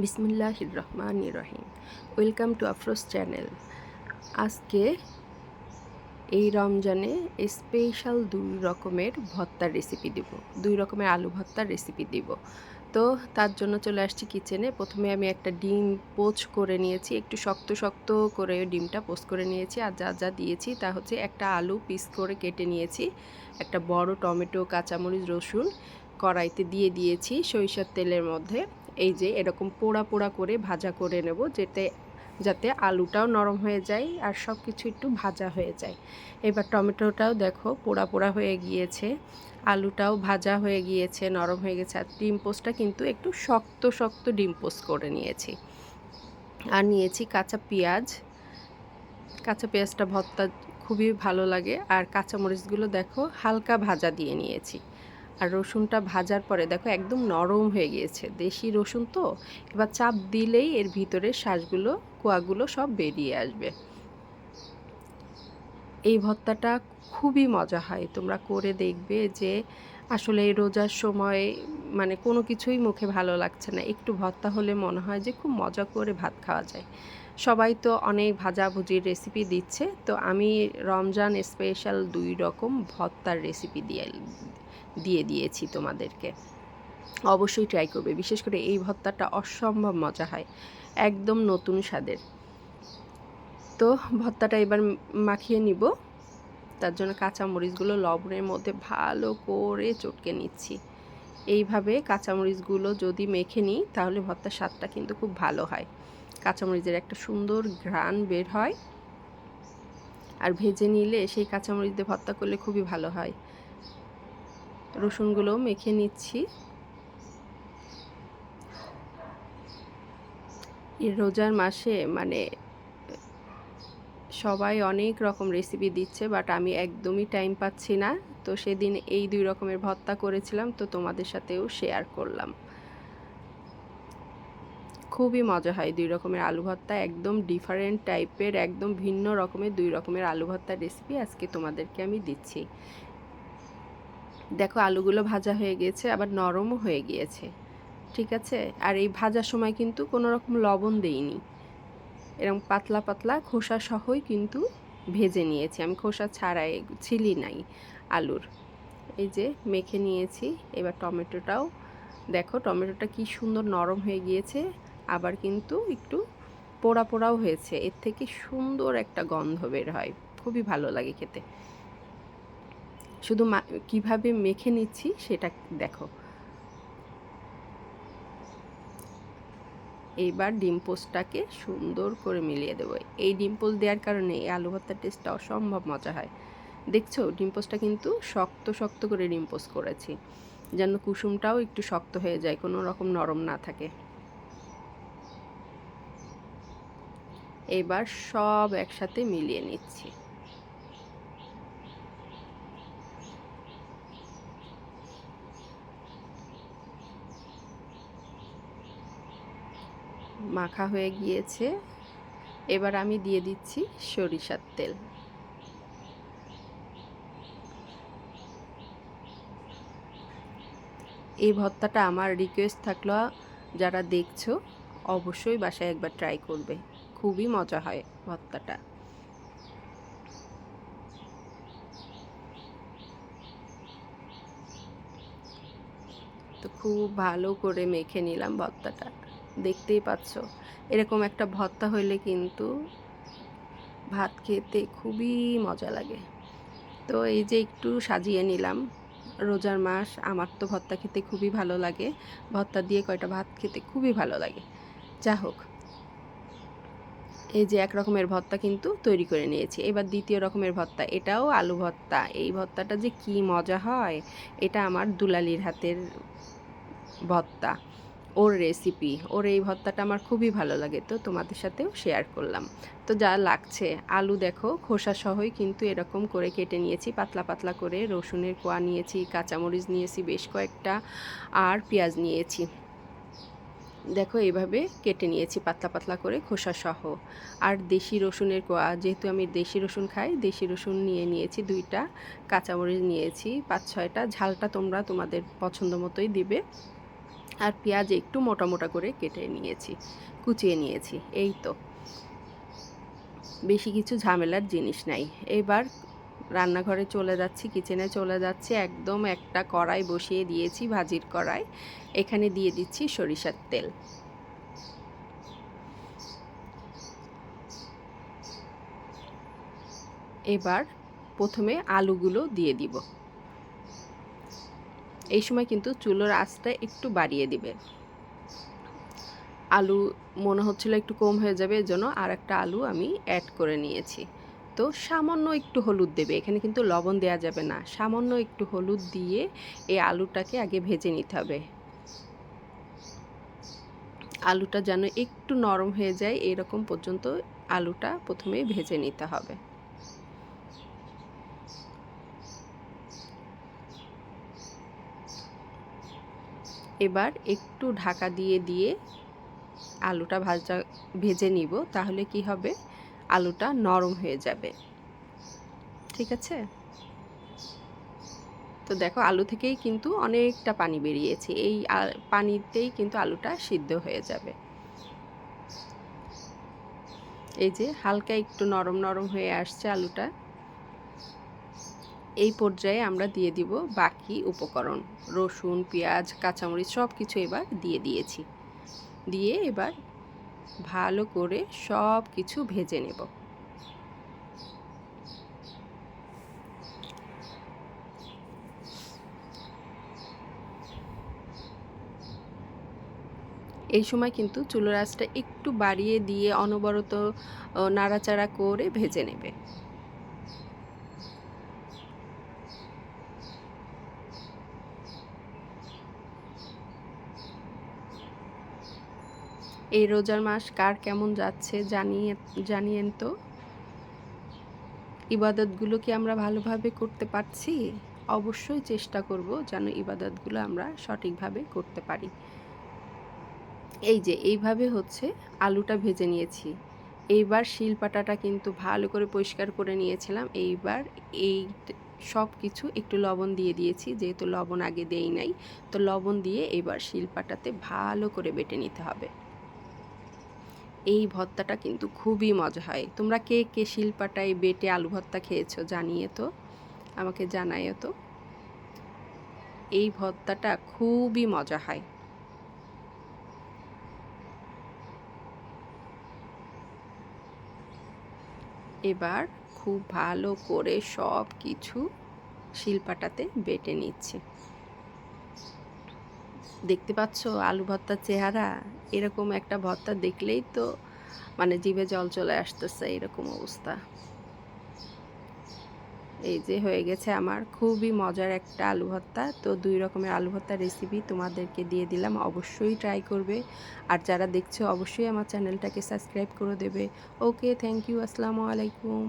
বিসমিল্লাহির রহমানির রহিম। Welcome to Afroz channel. আজকে এই রমজানে স্পেশাল 2 রকমের ভর্তার রেসিপি দিব, 2 রকমের আলু ভর্তার রেসিপি দিব। তো তার জন্য চলে আসছি কিচেনে। প্রথমে আমি একটা ডিম পোচ করে নিয়েছি, একটু শক্ত শক্ত করে ডিমটা পোচ করে নিয়েছি। আর যা যা দিয়েছি তা হচ্ছে একটা আলু পিস করে কেটে নিয়েছি, একটা বড় টমেটো, কাঁচামরিচ, রসুন কড়াইতে দিয়ে দিয়েছি সরিষার তেলের মধ্যে। এই যে এরকম পোড়া পোড়া করে ভাজা করে নেব, যাতে আলুটাও নরম হয়ে যায় আর সব কিছু একটু ভাজা হয়ে যায়। এবার টমেটোটাও দেখো পোড়া পোড়া হয়ে গিয়েছে, আলুটাও ভাজা হয়ে গিয়েছে, নরম হয়ে গেছে। আর ডিম পোস্টটা কিন্তু একটু শক্ত শক্ত ডিম পোস্ট করে নিয়েছি। আর নিয়েছি কাঁচা পেঁয়াজ। কাঁচা পেঁয়াজটা ভর্তা খুবই ভালো লাগে। আর কাঁচামরিচগুলো দেখো হালকা ভাজা দিয়ে নিয়েছি। আর রসুনটা ভাজার পরে দেখো একদম নরম হয়ে গিয়েছে, দেশি রসুন তো, এবার চাপ দিলেই এর ভিতরে শাঁসগুলো, কোয়াগুলো সব বেরিয়ে আসবে। এই ভর্তাটা খুবই মজা হয়, তোমরা করে দেখবে যে আসলে এই রোজার সময় মানে কোনো কিছুই মুখে ভালো লাগছে না, একটু ভর্তা হলে মনে হয় যে খুব মজা করে ভাত খাওয়া যায়। সবাই তো অনেক ভাজাভুজির রেসিপি দিচ্ছে, তো আমি রমজান স্পেশাল 2 রকম ভর্তার রেসিপি দিয়ে দিয়েছি তোমাদেরকে। অবশ্যই ট্রাই করবে, বিশেষ করে এই ভর্তাটা অসম্ভব মজা হয়, একদম নতুন স্বাদের। তো ভর্তাটা এবার মাখিয়ে নিব। তার জন্য কাঁচামরিচগুলো লবণের মধ্যে ভালো করে চটকে নিচ্ছি। এইভাবে কাঁচামরিচগুলো যদি মেখে নিই তাহলে ভর্তার স্বাদটা কিন্তু খুব ভালো হয়। কাঁচামরিচের একটা সুন্দর ঘ্রাণ বের হয়, আর ভেজে নিলে সেই কাঁচামরিচ দিয়ে ভর্তা করলে খুবই ভালো হয়। রসুনগুলোও মেখে নিচ্ছি। এই রোজার মাসে মানে সবাই অনেক রকম রেসিপি দিচ্ছে, বাট আমি একদমই টাইম পাচ্ছি না। তো সেদিন এই 2 রকমের ভর্তা করেছিলাম, তো তোমাদের সাথেও শেয়ার করলাম। খুবই মজা হয় 2 রকমের আলু ভর্তা, একদম ডিফারেন্ট টাইপের, একদম ভিন্ন রকমের 2 রকমের আলু ভর্তার রেসিপি আজকে তোমাদেরকে আমি দিচ্ছি। দেখো আলুগুলো ভাজা হয়ে গিয়েছে, আবার নরমও হয়ে গিয়েছে, ঠিক আছে। আর এই ভাজার সময় কিন্তু কোনো রকম লবণ দেইনি, এরকম পাতলা পাতলা খোসা সহই কিন্তু ভেজে নিয়েছি আমি, খোসা ছাড়াই ছিলি নাই আলুর। এই যে মেখে নিয়েছি। এবার টমেটোটাও দেখো, টমেটোটা কি সুন্দর নরম হয়ে গিয়েছে, আবার কিন্তু একটু পোড়া পোড়াও হয়েছে, এর থেকে সুন্দর একটা গন্ধ বের হয়, খুবই ভালো লাগে খেতে। শুধু কিভাবে মেখে নিচ্ছি সেটা দেখো। এইবার ডিম পোস্টটাকে সুন্দর করে মিলিয়ে দেবো। এই ডিম পোস্ট দেওয়ার কারণে এই আলু ভর্তার টেস্টটা অসম্ভব মজা হয়। দেখছো ডিম পোস্টটা কিন্তু শক্ত শক্ত করে ডিম পোস্ট করেছি, যেন কুসুমটাও একটু শক্ত হয়ে যায়, কোনো রকম নরম না থাকে। এবার সব একসাথে মিলিয়ে নিচ্ছি। মাখা হয়ে গিয়েছে। এবার আমি দিয়ে দিচ্ছি সরিষার তেল। এই ভর্তাটা আমার রিকোয়েস্ট থাকলো, যারা দেখছো অবশ্যই বাসায় একবার ট্রাই করবে, খুবই মজা হয় ভর্তাটা। তো খুব ভালো করে মেখে নিলাম ভর্তাটা, দেখতেই পাচ্ছ। এরকম একটা ভর্তা হইলে কিন্তু ভাত খেতে খুবই মজা লাগে। তো এই যে একটু সাজিয়ে নিলাম, রোজার মাস, আমার তো ভর্তা খেতে খুবই ভালো লাগে, ভর্তা দিয়ে কয়টা ভাত খেতে খুবই ভালো লাগে। যা হোক, এই যে এক রকমের ভর্তা কিন্তু তৈরি করে নিয়েছি। এবার দ্বিতীয় রকমের ভর্তা, এটাও আলু ভর্তা। এই ভর্তাটা যে কি মজা হয়, এটা আমার দুলালির হাতের ভর্তা, ওর রেসিপি, ওর এই ভর্তাটা আমার খুবই ভালো লাগে, তো তোমাদের সাথেও শেয়ার করলাম। তো যা লাগছে, আলু দেখো খোসা সহই কিন্তু এরকম করে কেটে নিয়েছি, পাতলা পাতলা করে। রসুনের কোয়া নিয়েছি, কাঁচামরিচ নিয়েছি বেশ কয়েকটা, আর পেঁয়াজ নিয়েছি। দেখো এইভাবে কেটে নিয়েছি পাতলা পাতলা করে খোসা সহ। আর দেশি রসুনের কোয়া, যেহেতু আমি দেশি রসুন খাই, দেশি রসুন নিয়ে নিয়েছি 2টা, কাঁচামরিচ নিয়েছি 5-6টা, ঝালটা তোমরা তোমাদের পছন্দ মতোই দিবে। আর পেঁয়াজ একটু মোটা মোটা করে কেটে নিয়েছি, কুচিয়ে নিয়েছি। এই তো, বেশি কিছু ঝামেলার জিনিস নাই। এবার রান্নাঘরে চলে যাচ্ছি, কিচেনে চলে যাচ্ছি। একদম একটা কড়াই বসিয়ে দিয়েছি, ভাজির কড়াই। এখানে দিয়ে দিচ্ছি সরিষার তেল। এবার প্রথমে আলুগুলো দিয়ে দিব। এই সময় কিন্তু চুলোর আঁচটা একটু বাড়িয়ে দিবে। আলু মনে হচ্ছিল একটু কম হয়ে যাবে, এজন্য আর একটা আলু আমি অ্যাড করে নিয়েছি। তো সামান্য একটু হলুদ দেবে, এখানে কিন্তু লবণ দেওয়া যাবে না। সামান্য একটু হলুদ দিয়ে এই আলুটাকে আগে ভেজে নিতে হবে। আলুটা যেন একটু নরম হয়ে যায় এরকম পর্যন্ত আলুটা প্রথমে ভেজে নিতে হবে। এবার একটু ঢাকা দিয়ে আলুটা ভেজে নিব, তাহলে কি হবে, আলুটা নরম হয়ে যাবে। ঠিক আছে? তো দেখো আলু থেকেই কিন্তু অনেকটা পানি বেরিয়েছে, এই পানিতেই কিন্তু আলুটা সিদ্ধ হয়ে যাবে। এই যে হালকা একটু নরম নরম হয়ে আসছে আলুটা। এই পর্যায়ে আমরা দিয়ে দিব বাকি উপকরণ, রসুন, পেঁয়াজ, কাঁচামরিচ সব কিছু এবার দিয়ে দিয়েছি। দিয়ে এবার ভালো করে সব কিছু ভেজে নেব। এই সময় কিন্তু চুলার আঁচটা একটু বাড়িয়ে দিয়ে অনবরত নাড়াচাড়া করে ভেজে নেবে। এই রোজার মাস কার কেমন যাচ্ছে জানিয়েন তো। ইবাদতগুলো কি আমরা ভালোভাবে করতে পারছি? অবশ্যই চেষ্টা করব যেন ইবাদতগুলো আমরা সঠিকভাবে করতে পারি। এই যে এইভাবে হচ্ছে আলুটা ভেজে নিয়েছি। এইবার শিলপাটাটা কিন্তু ভালো করে পরিষ্কার করে নিয়েছিলাম। এইবার এই সব কিছু একটু লবণ দিয়ে দিয়েছি, যেহেতু লবণ আগে দেই নাই। তো লবণ দিয়ে এবার শিলপাটাতে ভালো করে বেটে নিতে হবে। এই ভর্তাটা কিন্তু খুবই মজা হয়। তোমরা কে কে শিলপাটায় বেটে আলু ভর্তা খেয়েছো জানিয়ে তো, আমাকে জানাইও তো। এই ভর্তাটা খুবই মজা হয়। এবার খুব ভালো করে সব কিছু শিলপাটাতে বেটে নিচ্ছি। দেখতে পাচ্ছ আলু ভর্তার চেহারা? এরকম একটা ভর্তা দেখলেই তো মানে জিভে জল চলে আসতেছে, এরকম অবস্থা। এই যে হয়ে গেছে আমার খুবই মজার একটা আলু ভর্তা। তো 2 রকমের আলু ভর্তার রেসিপি তোমাদেরকে দিয়ে দিলাম, অবশ্যই ট্রাই করবে। আর যারা দেখছো অবশ্যই আমার চ্যানেলটাকে সাবস্ক্রাইব করে দেবে। ওকে, থ্যাংক ইউ, আসসালামু আলাইকুম।